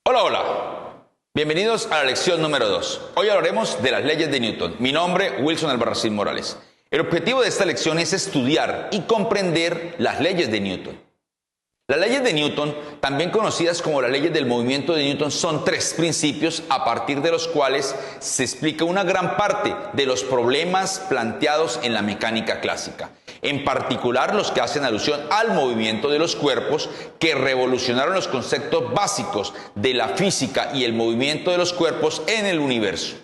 Hola, hola. Bienvenidos a la lección número 2. Hoy hablaremos de las leyes de Newton. Mi nombre, Wilson Albarracín Morales. El objetivo de esta lección es estudiar y comprender las leyes de Newton. Las leyes de Newton, también conocidas como las leyes del movimiento de Newton, son tres principios a partir de los cuales se explica una gran parte de los problemas planteados en la mecánica clásica. En particular los que hacen alusión al movimiento de los cuerpos, que revolucionaron los conceptos básicos de la física y el movimiento de los cuerpos en el universo.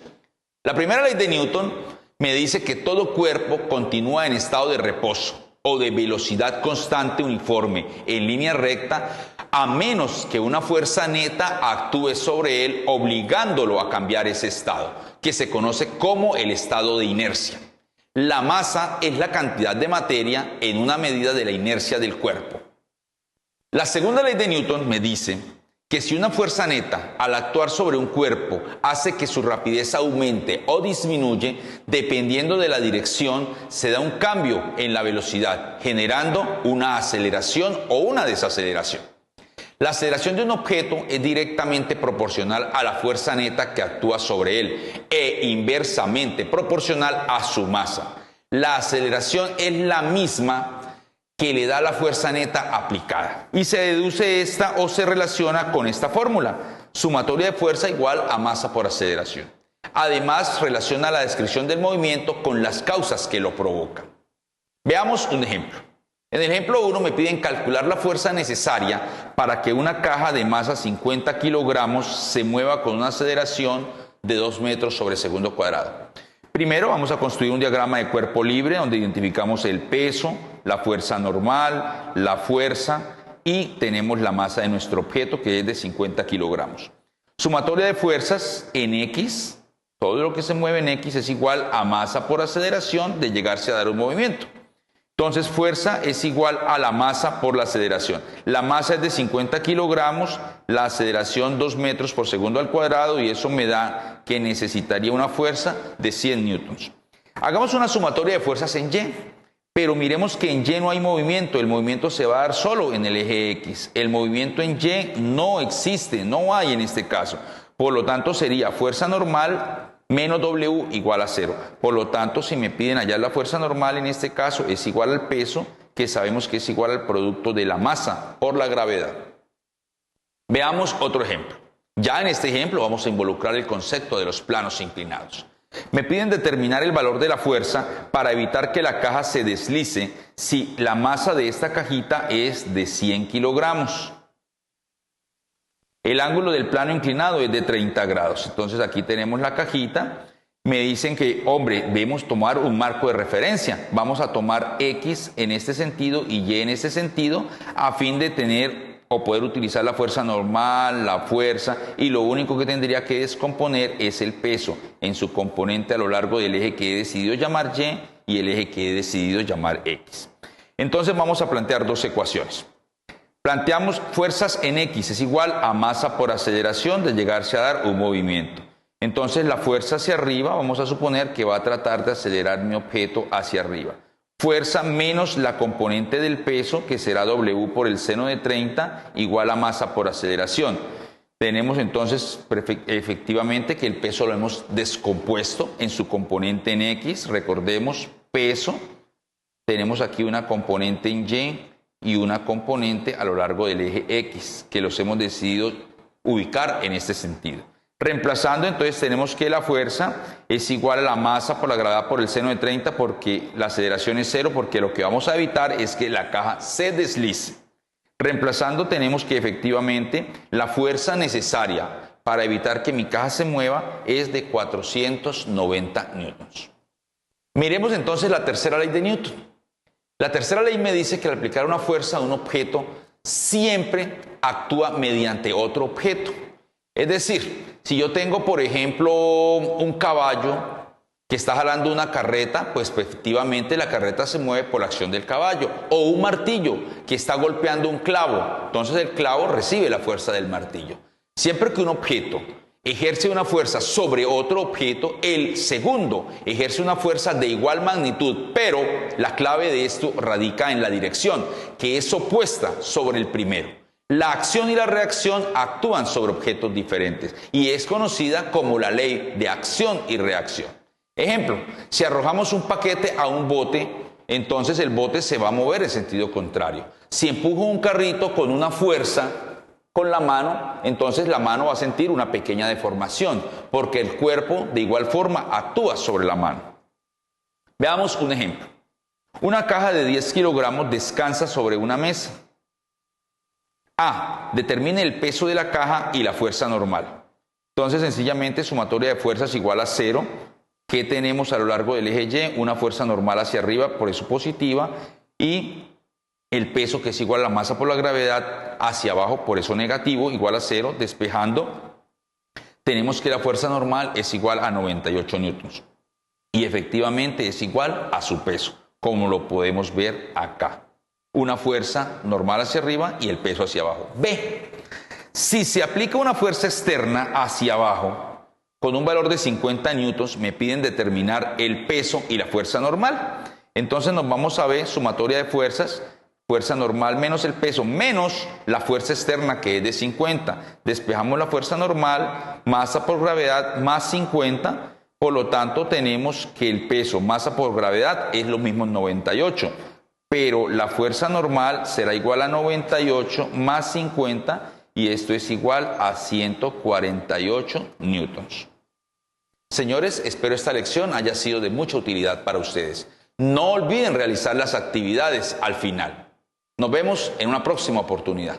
La primera ley de Newton me dice que todo cuerpo continúa en estado de reposo o de velocidad constante uniforme en línea recta, a menos que una fuerza neta actúe sobre él obligándolo a cambiar ese estado, que se conoce como el estado de inercia. La masa es la cantidad de materia en una medida de la inercia del cuerpo. La segunda ley de Newton me dice que si una fuerza neta, al actuar sobre un cuerpo, hace que su rapidez aumente o disminuye, dependiendo de la dirección, se da un cambio en la velocidad, generando una aceleración o una desaceleración. La aceleración de un objeto es directamente proporcional a la fuerza neta que actúa sobre él e inversamente proporcional a su masa. La aceleración es la misma que le da la fuerza neta aplicada. Y se deduce esta o se relaciona con esta fórmula: sumatoria de fuerza igual a masa por aceleración. Además, relaciona la descripción del movimiento con las causas que lo provocan. Veamos un ejemplo. En el ejemplo 1 me piden calcular la fuerza necesaria para que una caja de masa 50 kilogramos se mueva con una aceleración de 2 metros sobre segundo cuadrado. Primero vamos a construir un diagrama de cuerpo libre donde identificamos el peso, la fuerza normal, la fuerza y tenemos la masa de nuestro objeto, que es de 50 kilogramos. Sumatoria de fuerzas en X, todo lo que se mueve en X es igual a masa por aceleración de llegarse a dar un movimiento. Entonces fuerza es igual a la masa por la aceleración. La masa es de 50 kilogramos, la aceleración 2 metros por segundo al cuadrado, y eso me da que necesitaría una fuerza de 100 newtons. Hagamos una sumatoria de fuerzas en Y, pero miremos que en Y no hay movimiento. El movimiento se va a dar solo en el eje X. El movimiento en Y no existe, no hay en este caso. Por lo tanto sería fuerza normal menos W igual a 0. Por lo tanto, si me piden hallar la fuerza normal, en este caso es igual al peso, que sabemos que es igual al producto de la masa por la gravedad. Veamos otro ejemplo. Ya en este ejemplo vamos a involucrar el concepto de los planos inclinados. Me piden determinar el valor de la fuerza para evitar que la caja se deslice si la masa de esta cajita es de 100 kilogramos. El ángulo del plano inclinado es de 30 grados. Entonces aquí tenemos la cajita. Me dicen que, hombre, debemos tomar un marco de referencia. Vamos a tomar X en este sentido y Y en este sentido, a fin de tener o poder utilizar la fuerza normal, la fuerza, y lo único que tendría que descomponer es el peso en su componente a lo largo del eje que he decidido llamar Y el eje que he decidido llamar X. Entonces vamos a plantear dos ecuaciones. Planteamos fuerzas en X es igual a masa por aceleración de llegarse a dar un movimiento. Entonces la fuerza hacia arriba, vamos a suponer que va a tratar de acelerar mi objeto hacia arriba. Fuerza menos la componente del peso, que será W por el seno de 30, igual a masa por aceleración. Tenemos entonces efectivamente que el peso lo hemos descompuesto en su componente en X. Recordemos, peso. Tenemos aquí una componente en Y y una componente a lo largo del eje X, que los hemos decidido ubicar en este sentido. Reemplazando, entonces tenemos que la fuerza es igual a la masa por la gravedad por el seno de 30, porque la aceleración es 0, porque lo que vamos a evitar es que la caja se deslice. Reemplazando, tenemos que efectivamente la fuerza necesaria para evitar que mi caja se mueva es de 490 newtons. Miremos entonces la tercera ley de Newton. La tercera ley me dice que al aplicar una fuerza a un objeto, siempre actúa mediante otro objeto. Es decir, si yo tengo, por ejemplo, un caballo que está jalando una carreta, pues efectivamente la carreta se mueve por la acción del caballo. O un martillo que está golpeando un clavo, entonces el clavo recibe la fuerza del martillo. Siempre que un objeto ejerce una fuerza sobre otro objeto, el segundo ejerce una fuerza de igual magnitud, pero la clave de esto radica en la dirección, que es opuesta sobre el primero. La acción y la reacción actúan sobre objetos diferentes y es conocida como la ley de acción y reacción. Ejemplo, si arrojamos un paquete a un bote, entonces el bote se va a mover en sentido contrario. Si empujo un carrito con una fuerza con la mano, entonces la mano va a sentir una pequeña deformación, porque el cuerpo de igual forma actúa sobre la mano. Veamos un ejemplo. Una caja de 10 kilogramos descansa sobre una mesa. A. Determine el peso de la caja y la fuerza normal. Entonces, sencillamente, sumatoria de fuerzas igual a 0. ¿Qué tenemos a lo largo del eje Y? Una fuerza normal hacia arriba, por eso positiva, y el peso, que es igual a la masa por la gravedad, hacia abajo, por eso negativo, igual a 0. Despejando, tenemos que la fuerza normal es igual a 98 newtons. Y efectivamente es igual a su peso, como lo podemos ver acá. Una fuerza normal hacia arriba y el peso hacia abajo. B. Si se aplica una fuerza externa hacia abajo, con un valor de 50 newtons, me piden determinar el peso y la fuerza normal. Entonces nos vamos a ver sumatoria de fuerzas, fuerza normal menos el peso, menos la fuerza externa, que es de 50. Despejamos la fuerza normal, masa por gravedad más 50, por lo tanto tenemos que el peso, masa por gravedad, es lo mismo en 98. Pero la fuerza normal será igual a 98 más 50 y esto es igual a 148 newtons. Señores, espero esta lección haya sido de mucha utilidad para ustedes. No olviden realizar las actividades al final. Nos vemos en una próxima oportunidad.